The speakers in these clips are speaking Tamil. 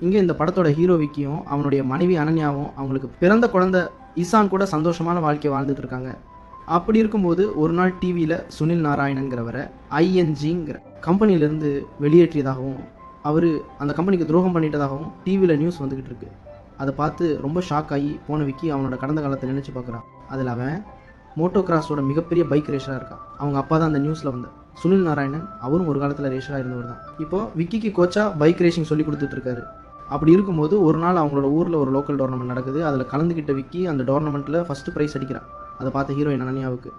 இங்கே இந்த படத்தோட ஹீரோ விக்கியும் அவனுடைய மனைவி அனன்யாவும் அவங்களுக்கு பிறந்த குழந்தை ஈசான் கூட சந்தோஷமான வாழ்க்கையை வாழ்ந்துட்டு இருக்காங்க. அப்படி இருக்கும்போது ஒரு நாள் டிவியில் சுனில் நாராயணங்கிறவரை ஐஎன்ஜிங்கிற கம்பெனிலேருந்து வெளியேற்றியதாகவும் அவர் அந்த கம்பெனிக்கு துரோகம் பண்ணிட்டதாகவும் டிவியில் நியூஸ் வந்துக்கிட்டு இருக்கு. அதை பார்த்து ரொம்ப ஷாக் ஆகி போன விக்கி அவனோட கடந்த காலத்தை நினச்சி பார்க்குறான். அதில் அவன் மோட்டோ கிராஸோட மிகப்பெரிய பைக் ரேஷராக இருக்கான். அவங்க அப்பா தான் அந்த நியூஸில் வந்த சுனில் நாராயணன். அவரும் ஒரு காலத்தில் ரேஷராக இருந்தவர் தான். இப்போது விக்கிக்கு கோச்சா பைக் ரேசிங் சொல்லி கொடுத்துட்ருக்காரு. அப்படி இருக்கும்போது ஒரு நாள் அவங்களோட ஊரில் ஒரு லோக்கல் டோர்னமெண்ட் நடக்குது. அதில் கலந்துக்கிட்ட விக்கி அந்த டோர்னமெண்ட்டில் ஃபஸ்ட்டு ப்ரைஸ் அடிக்கிறான். அதை பார்த்த ஹீரோயின் அனன்யாவுக்கு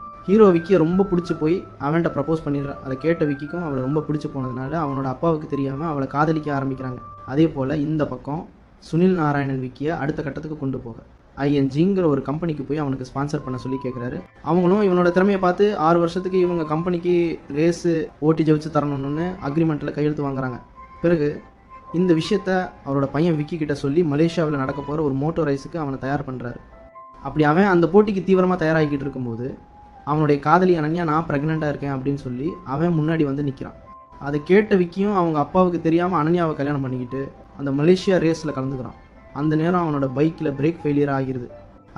விக்கியை ரொம்ப பிடிச்சி போய் அவன்கிட்ட ப்ரப்போஸ் பண்ணிடுறான். அதை கேட்ட விக்கிக்கும் அவளை ரொம்ப பிடிச்சி போனதுனால அவனோட அப்பாவுக்கு தெரியாமல் அவளை காதலிக்க ஆரம்பிக்கிறாங்க. அதே போல் இந்த பக்கம் சுனில் நாராயணன் விக்கியை அடுத்த கட்டத்துக்கு கொண்டு போக ஐஎன்ஜிங்கிற ஒரு கம்பெனிக்கு போய் அவனுக்கு ஸ்பான்சர் பண்ண சொல்லி கேட்குறாரு. அவங்களும் இவனோட திறமையை பார்த்து 6 வருஷத்துக்கு இவங்க கம்பெனிக்கு ரேஸு ஓட்டி ஜெயிச்சு தரணும்னு அக்ரிமெண்ட்டில் கையெழுத்து வாங்குறாங்க. பிறகு இந்த விஷயத்த அவரோட பையன் விக்கி கிட்ட சொல்லி மலேசியாவில் நடக்க போகிற ஒரு மோட்டோ ரைஸுக்கு அவனை தயார் பண்ணுறாரு. அப்படி அவன் அந்த போட்டிக்கு தீவிரமாக தயாராகிக்கிட்டு இருக்கும்போது அவனுடைய காதலி அனன்யா நான் ப்ரெக்னெண்ட்டாக இருக்கேன் அப்படின்னு சொல்லி அவன் முன்னாடி வந்து நிற்கிறான். அதை கேட்ட விக்கியும் அவங்க அப்பாவுக்கு தெரியாமல் அனன்யாவை கல்யாணம் பண்ணிக்கிட்டு அந்த மலேசியா ரேஸில் கலந்துக்கிறான். அந்த நேரம் அவனோட பைக்கில் பிரேக் ஃபெயிலியர் ஆகிடுது.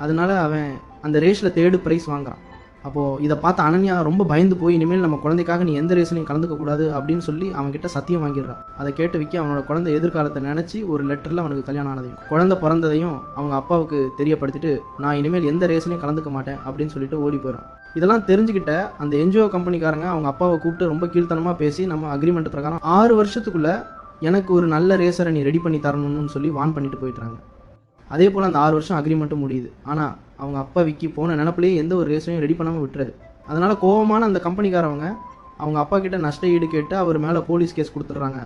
அதனால அவன் அந்த ரேஸில் 3rd ப்ரைஸ் வாங்குறான். அப்போது இதை பார்த்து அனன்யா ரொம்ப பயந்து போய் இனிமேல் நம்ம குழந்தைக்காக நீ எந்த ரேஸ்லையும் கலந்துக்கக்கூடாது அப்படின்னு சொல்லி அவன்கிட்ட சத்தியம் வாங்கிடுறான். அதை கேட்டு விக்கி அவனோட குழந்தை எதிர்காலத்தை நினச்சி ஒரு லெட்டரில் அவனுக்கு கல்யாணம் ஆனதையும் குழந்தை பிறந்ததையும் அவங்க அப்பாவுக்கு தெரியப்படுத்திட்டு நான் இனிமேல் எந்த ரேஸ்லையும் கலந்துக்க மாட்டேன் அப்படின்னு சொல்லிட்டு ஓடி போயிடும். இதெல்லாம் தெரிஞ்சுக்கிட்ட அந்த என்ஜிஓ கம்பெனிக்காரங்க அவங்க அப்பாவை கூப்பிட்டு ரொம்ப கீழ்த்தனமாக பேசி நம்ம அக்ரிமெண்ட் பிரகாரம் 6 வருஷத்துக்குள்ளே எனக்கு ஒரு நல்ல ரேசரை நீ ரெடி பண்ணி தரணும்னு சொல்லி வான் பண்ணிட்டு போயிட்டுறாங்க. அதே போல் அந்த 6 வருஷம் அக்ரிமெண்ட்டும் முடியுது. ஆனால் அவங்க அப்பா விக்கி போன நினப்பிலேயே எந்த ஒரு ரேஸையும் ரெடி பண்ணாமல் விட்டுறாரு. அதனால் கோபமான அந்த கம்பெனிக்காரவங்க அவங்க அப்பா கிட்ட நஷ்ட ஈடு கேட்டு அவர் மேலே போலீஸ் கேஸ் கொடுத்துட்றாங்க.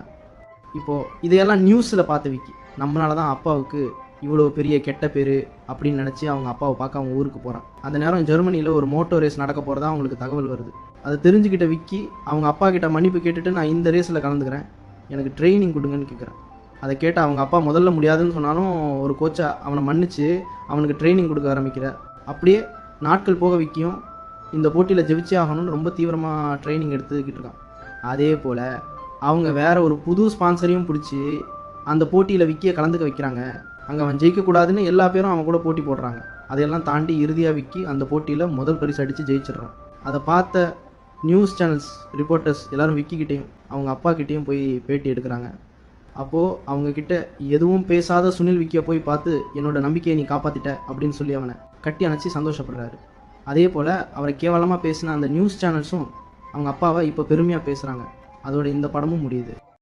இப்போது இதையெல்லாம் நியூஸில் பார்த்த விக்கி நம்மளால தான் அப்பாவுக்கு இவ்வளோ பெரிய கெட்ட பேர் அப்படின்னு நினச்சி அவங்க அப்பாவை பார்க்க அவங்க ஊருக்கு போகிறான். அந்த நேரம் ஜெர்மனியில் ஒரு மோட்டோ ரேஸ் நடக்க போகிறதா அவங்களுக்கு தகவல் வருது. அதை தெரிஞ்சுக்கிட்ட விக்கி அவங்க அப்பா கிட்ட மன்னிப்பு கேட்டுட்டு நான் இந்த ரேஸில் கலந்துக்கிறேன், எனக்கு ட்ரைனிங் கொடுங்கன்னு கேட்குறேன். அதை கேட்டு அவங்க அப்பா முதல்ல முடியாதுன்னு சொன்னாலும் ஒரு கோச்சா அவனை மன்னிச்சு அவனுக்கு ட்ரைனிங் கொடுக்க ஆரம்பிக்கிறார். அப்படியே நாட்கள் போக விக்கியும் இந்த போட்டியில் ஜெயிச்சே ஆகணும்னு ரொம்ப தீவிரமாக ட்ரைனிங் எடுத்துக்கிட்டு இருக்கான். அதே போல் அவங்க வேறு ஒரு புது ஸ்பான்சரையும் பிடிச்சி அந்த போட்டியில் விக்கியை கலந்துக்க வைக்கிறாங்க. அங்கே அவன் ஜெயிக்கக்கூடாதுன்னு எல்லா பேரும் அவன் கூட போட்டி போடுறாங்க. அதையெல்லாம் தாண்டி இறுதியாக விக்கி அந்த போட்டியில் முதல் பரிசு அடித்து ஜெயிச்சிடுறான். அதை பார்த்த நியூஸ் சேனல்ஸ் ரிப்போர்ட்டர்ஸ் எல்லோரும் விக்கிக்கிட்டேயும் அவங்க அப்பா கிட்டேயும் போய் பேட்டி எடுக்கிறாங்க. அப்போது அவங்கக்கிட்ட எதுவும் பேசாத சுனில் விக்கியை போய் பார்த்து என்னோட நம்பிக்கையை நீ காப்பாற்றிட்ட அப்படின்னு சொல்லி அவனை கட்டி அணைச்சி சந்தோஷப்படுறாரு. அதே போல் அவரை கேவலமாக பேசின அந்த நியூஸ் சேனல்ஸும் அவங்க அப்பாவை இப்போ பெருமையாக பேசுகிறாங்க. அதோட இந்த படமும் முடியுது.